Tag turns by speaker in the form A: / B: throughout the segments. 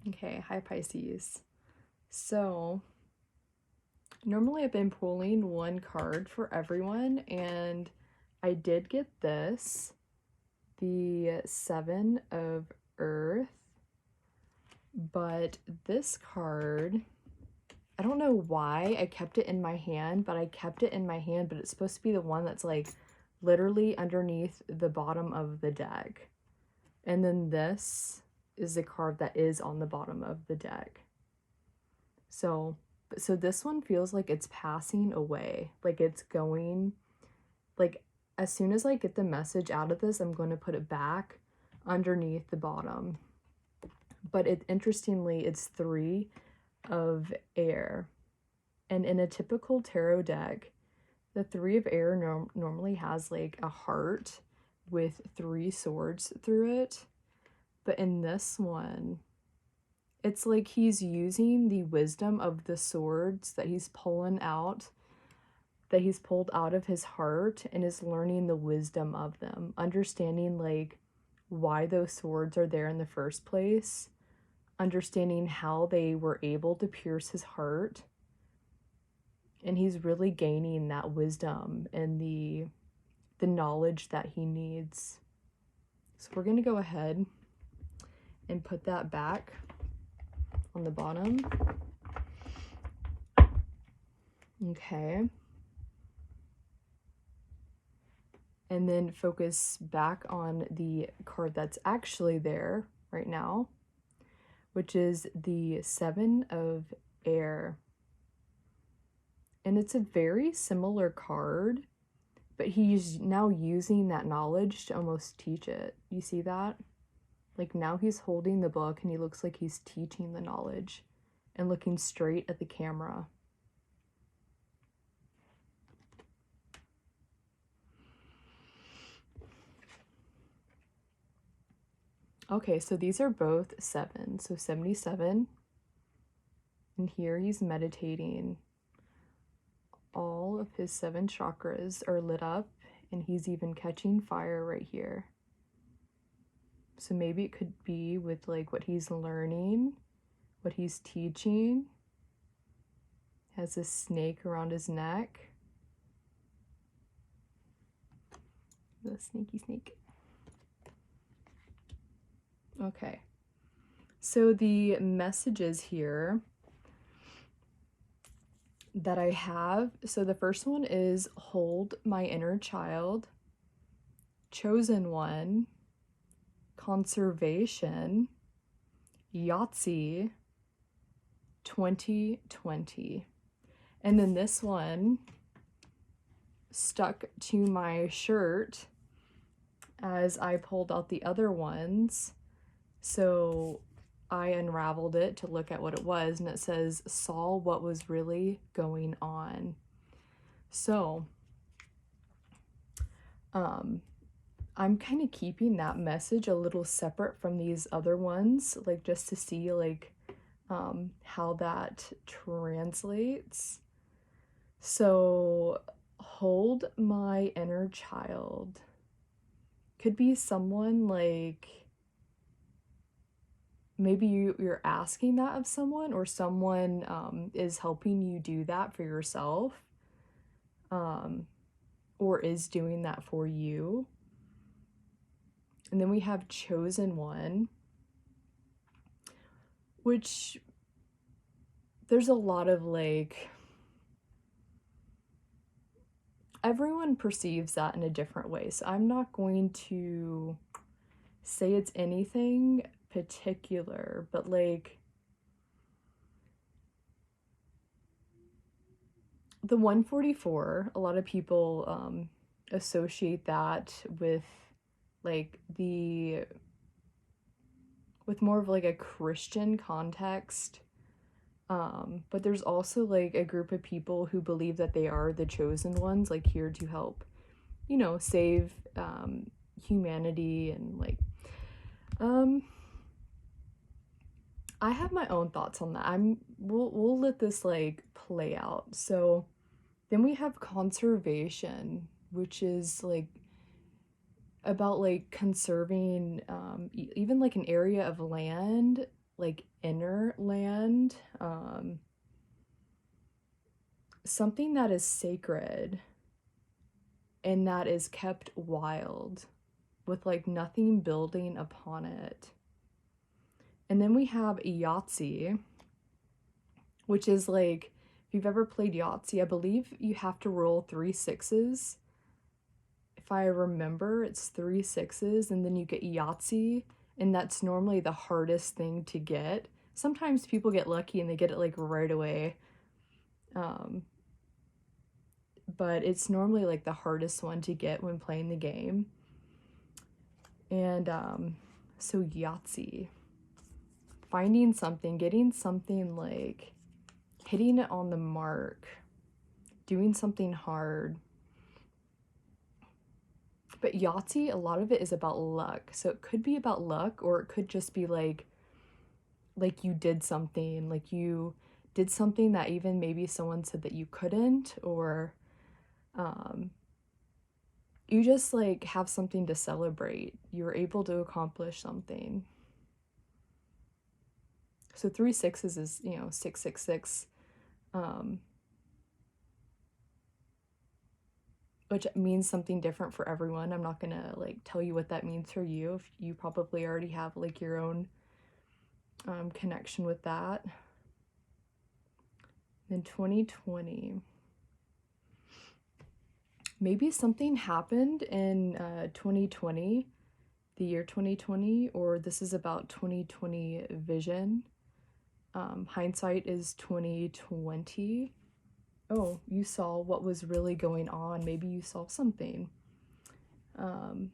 A: Okay, hi Pisces. So, normally I've been pulling one card for everyone, and I did get this, the Seven of Earth, but this card, I don't know why I kept it in my hand, but it's supposed to be the one that's like literally underneath the bottom of the deck. And then this is the card that is on the bottom of the deck. So this one feels like it's passing away. Like it's going, like as soon as I get the message out of this, I'm going to put it back underneath the bottom. But interestingly, it's 3 of air. And in a typical tarot deck, the 3 of air normally has like a heart with 3 swords through it. But in this one, it's like he's using the wisdom of the swords that he's pulled out of his heart, and is learning the wisdom of them, understanding like why those swords are there in the first place, understanding how they were able to pierce his heart. And he's really gaining that wisdom and the knowledge that he needs. So we're going to go ahead and put that back on the bottom. Okay. And then focus back on the card that's actually there right now, which is the 7 of air. And it's a very similar card, but he's now using that knowledge to almost teach it. You see that? Like now he's holding the book and he looks like he's teaching the knowledge and looking straight at the camera. Okay, so these are both 7, so 77. And here he's meditating. All of his 7 chakras are lit up, and he's even catching fire right here. So maybe it could be with like what he's learning, what he's teaching. Has a snake around his neck. The sneaky snake. Okay. So the messages here that I have, so the first one is hold my inner child, chosen one, conservation, Yahtzee, 2020. And then this one stuck to my shirt as I pulled out the other ones. So I unraveled it to look at what it was, and it says, saw what was really going on. So, I'm kind of keeping that message a little separate from these other ones, like just to see like how that translates. So, hold my inner child could be someone like maybe you're asking that of someone, or someone is helping you do that for yourself, or is doing that for you. And then we have chosen one, which there's a lot of like, everyone perceives that in a different way. So I'm not going to say it's anything particular, but like the 144, a lot of people associate that with like with more of like a Christian context. But there's also like a group of people who believe that they are the chosen ones, like here to help, you know, save humanity. And like I have my own thoughts on that. We'll let this like play out. So then we have conservation, which is like about like conserving even like an area of land like inner land, something that is sacred and that is kept wild with like nothing building upon it. And then we have Yahtzee, which is like, if you've ever played Yahtzee, I believe you have to roll 3 6s. If I remember, it's 3 6s, and then you get Yahtzee, and that's normally the hardest thing to get. Sometimes people get lucky and they get it like right away. But it's normally like the hardest one to get when playing the game. And so Yahtzee, finding something, getting something, like hitting it on the mark, doing something hard. But Yahtzee, a lot of it is about luck. So it could be about luck, or it could just be like you did something, like you did something that even maybe someone said that you couldn't, or you just like have something to celebrate. You're able to accomplish something. So 3 6s is, 666, which means something different for everyone. I'm not gonna like tell you what that means for you. If you probably already have like your own connection with that. Then 2020. Maybe something happened in 2020, the year 2020, or this is about 2020 vision. Hindsight is 2020. Oh, you saw what was really going on. Maybe you saw something. Or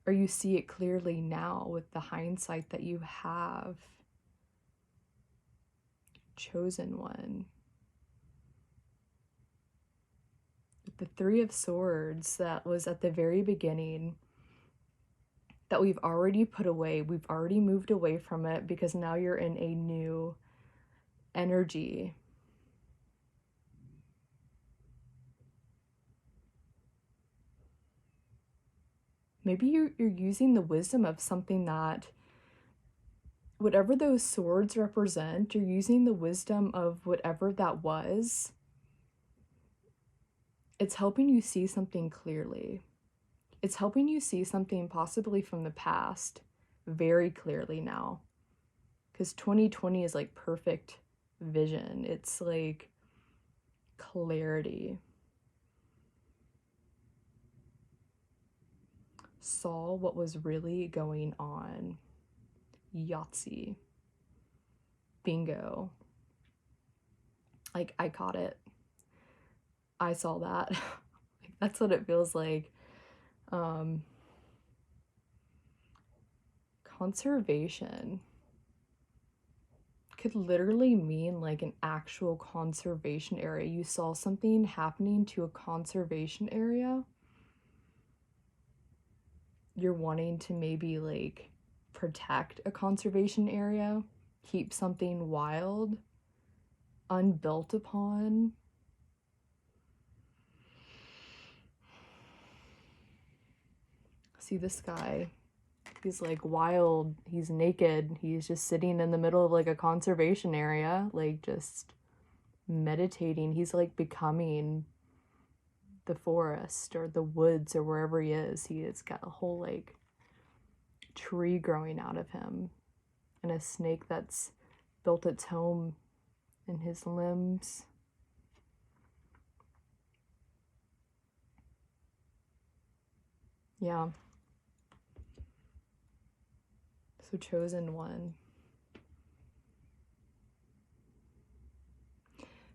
A: you see it clearly now with the hindsight that you have. Chosen one. The 3 of Swords that was at the very beginning, that we've already put away. We've already moved away from it because now you're in a new energy. Maybe you're using the wisdom of something that, whatever those swords represent, you're using the wisdom of whatever that was. It's helping you see something clearly. It's helping you see something possibly from the past very clearly now. Because 2020 is like perfect vision. It's like clarity. Saw what was really going on. Yahtzee. Bingo. Like, I caught it. I saw that. Like, that's what it feels like. Conservation could literally mean like an actual conservation area. You saw something happening to a conservation area. You're wanting to maybe like protect a conservation area, keep something wild, unbuilt upon. See this guy. He's like wild, he's naked, he's just sitting in the middle of like a conservation area, like just meditating. He's like becoming the forest or the woods or wherever he is. He has got a whole like tree growing out of him, and a snake that's built its home in his limbs. Yeah. So chosen one.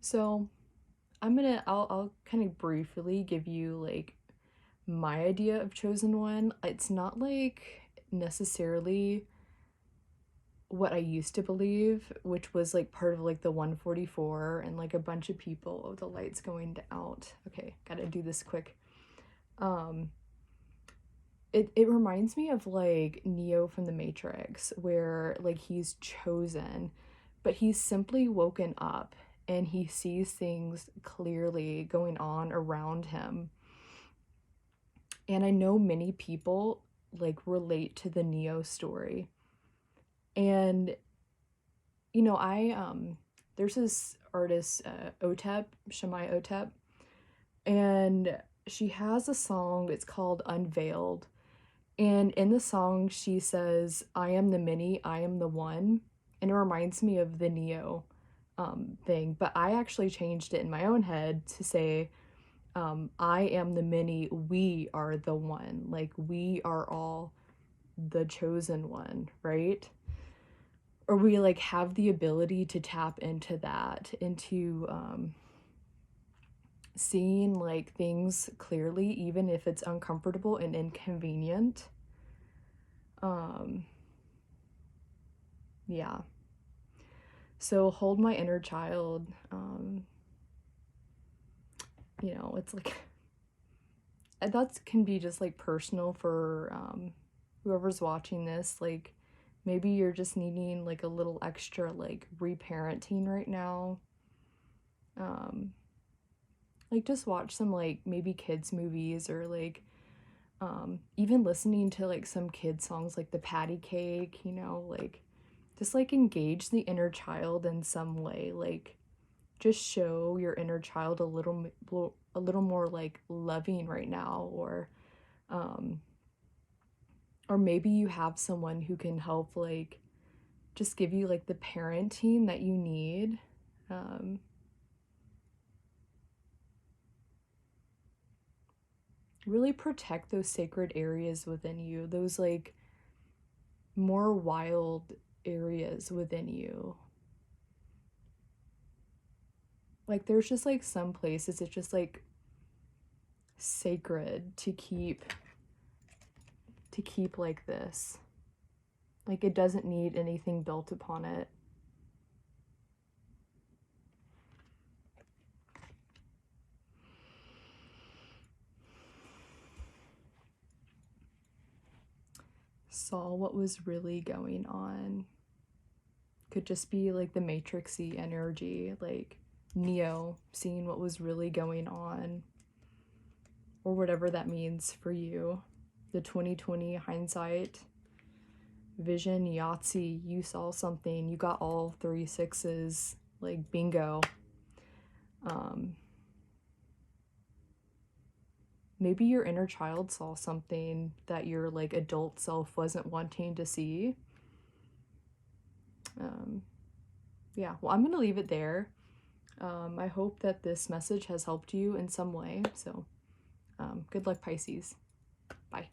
A: So I'll kind of briefly give you like my idea of chosen one. It's not like necessarily what I used to believe, which was like part of like the 144 and like a bunch of people. Oh, the light's going out. Okay, gotta do this quick. It reminds me of like Neo from the Matrix, where like he's chosen, but he's simply woken up and he sees things clearly going on around him. And I know many people like relate to the Neo story. And, you know, there's this artist, Otep, Shemai Otep, and she has a song, it's called Unveiled. And in the song, she says, I am the many, I am the one. And it reminds me of the Neo thing. But I actually changed it in my own head to say, I am the many, we are the one. Like, we are all the chosen one, right? Or we like have the ability to tap into that, into seeing like things clearly, even if it's uncomfortable and inconvenient. Yeah. So hold my inner child. You know, it's like that can be just like personal for whoever's watching this. Like maybe you're just needing like a little extra like reparenting right now. Like just watch some like maybe kids movies, or like even listening to like some kid songs like the Patty Cake, you know, like just like engage the inner child in some way. Like just show your inner child a little more like loving right now, or maybe you have someone who can help like just give you like the parenting that you need. Really protect those sacred areas within you, those like more wild areas within you. Like there's just like some places it's just like sacred to keep like this. Like it doesn't need anything built upon it. Saw what was really going on. Could just be like the matrixy energy, like Neo seeing what was really going on, or whatever that means for you. The 2020 hindsight vision, Yahtzee, you saw something, you got all 3 sixes, like bingo. Maybe your inner child saw something that your like adult self wasn't wanting to see. Yeah, well, I'm gonna leave it there. I hope that this message has helped you in some way. So good luck, Pisces. Bye.